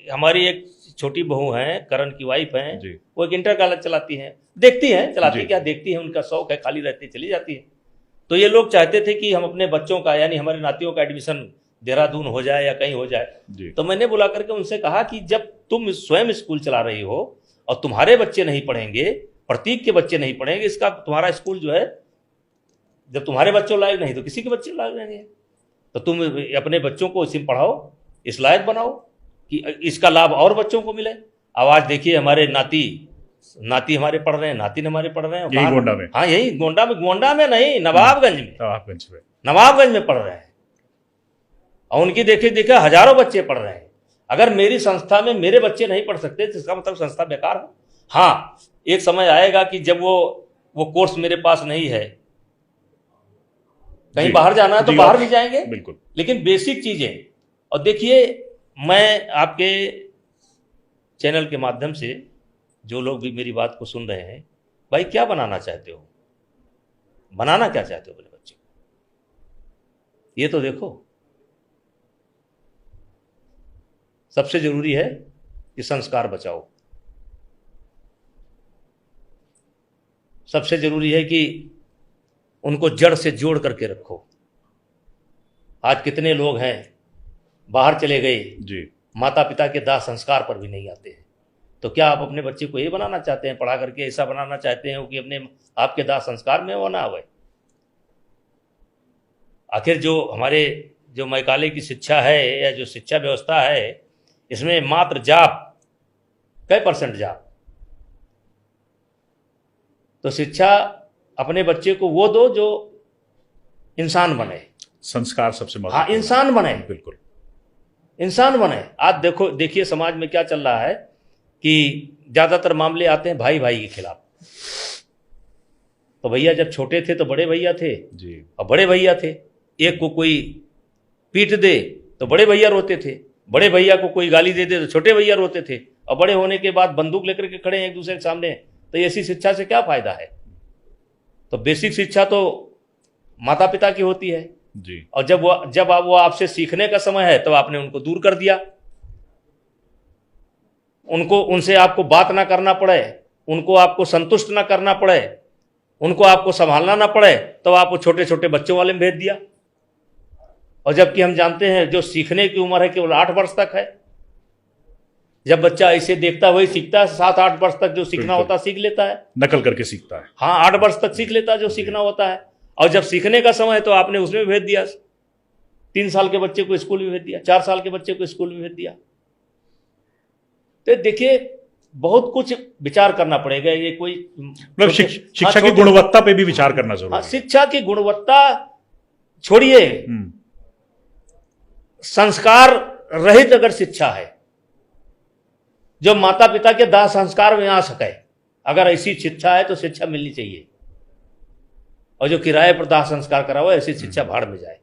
हमारी एक छोटी बहू है, करण की वाइफ है, जी। वो एक इंटर कॉलेज चलाती हैं, देखती हैं, चलाती जी। क्या देखती हैं, उनका शौक है, खाली रहती चली जाती है। तो ये लोग चाहते थे कि हम अपने बच्चों का यानी हमारे नातियों का एडमिशन देहरादून हो जाए या कहीं हो जाए। जी। तो मैंने बुला करके उनसे कहा कि जब तुम स्वयं स्कूल चला रही हो और तुम्हारे बच्चे नहीं पढ़ेंगे, प्रतीक के बच्चे नहीं पढ़ेंगे, इसका तुम्हारा स्कूल जो है, जब तुम्हारे बच्चों लायक नहीं तो किसी के बच्चे लायक नहीं है, तो तुम अपने बच्चों को इसी में पढ़ाओ, इस लायक बनाओ कि इसका लाभ और बच्चों को मिले। अब आज देखिए हमारे नाती हमारे पढ़ रहे हैं, नातिन हमारे पढ़ रहे हैं यही गोंडा में। हाँ यही गोंडा में नहीं, नवाबगंज में, नवाबगंज में पढ़ रहे हैं, और उनकी देखे हजारों बच्चे पढ़ रहे हैं। अगर मेरी संस्था में मेरे बच्चे नहीं पढ़ सकते तो इसका मतलब संस्था बेकार है। हाँ, एक समय आएगा कि जब वो कोर्स मेरे पास नहीं है, कहीं बाहर जाना है तो बाहर भी जाएंगे, बिल्कुल, लेकिन बेसिक चीजें। और देखिए, मैं आपके चैनल के माध्यम से जो लोग भी मेरी बात को सुन रहे हैं, भाई क्या बनाना चाहते हो, बनाना क्या चाहते हो अपने बच्चे को, ये तो देखो। सबसे जरूरी है कि संस्कार बचाओ, सबसे जरूरी है कि उनको जड़ से जोड़ करके रखो। आज कितने लोग हैं बाहर चले गए जी, माता पिता के दाह संस्कार पर भी नहीं आते हैं। तो क्या आप अपने बच्चे को ये बनाना चाहते हैं, पढ़ा करके ऐसा बनाना चाहते हैं कि अपने आपके दाह संस्कार में वो ना आवे? आखिर जो हमारे जो मैकाले की शिक्षा है या जो शिक्षा व्यवस्था है, इसमें मात्र जाप कई % जाप। तो शिक्षा अपने बच्चे को वो दो जो इंसान बने, संस्कार सबसे हाँ महत्वपूर्ण। इंसान बने, बिल्कुल, इंसान बने। आज देखिए समाज में क्या चल रहा है कि ज्यादातर मामले आते हैं भाई भाई के खिलाफ। तो भैया जब छोटे थे तो बड़े भैया थे जी, और बड़े भैया थे, एक को कोई पीट दे तो बड़े भैया रोते थे, बड़े भैया को कोई गाली दे दे तो छोटे भैया रोते थे, और बड़े होने के बाद बंदूक लेकर के खड़े हैं एक दूसरे के सामने। तो ऐसी शिक्षा से क्या फायदा है? तो बेसिक शिक्षा तो माता पिता की होती है जी, और जब वो आपसे सीखने का समय है तो आपने उनको दूर कर दिया, उनसे आपको बात ना करना पड़े, उनको आपको संतुष्ट ना करना पड़े, उनको आपको संभालना ना पड़े, तो आपको छोटे छोटे बच्चों वाले में भेज दिया। और जबकि हम जानते हैं जो सीखने की उम्र है केवल 8 वर्ष तक है। जब बच्चा ऐसे देखता वही सीखता है, 7-8 वर्ष तक जो सीखना होता है सीख लेता है, नकल करके सीखता है। हाँ 8 वर्ष तक सीख लेता है जो सीखना होता है। और जब सीखने का समय है तो आपने उसमें भेज दिया, 3 साल के बच्चे को स्कूल में भेज दिया, 4 साल के बच्चे को स्कूल में भेज दिया। तो देखिए बहुत कुछ विचार करना पड़ेगा। ये कोई मतलब शिक्षा की गुणवत्ता पे भी विचार करना जरूरी है। शिक्षा की गुणवत्ता छोड़िए, हम्म, संस्कार रहित अगर शिक्षा है, जो माता पिता के दाह संस्कार में आ सके, अगर ऐसी शिक्षा है तो शिक्षा मिलनी चाहिए। और जो किराए पर दाह संस्कार करा हुआ है ऐसी शिक्षा भाड़ में जाए।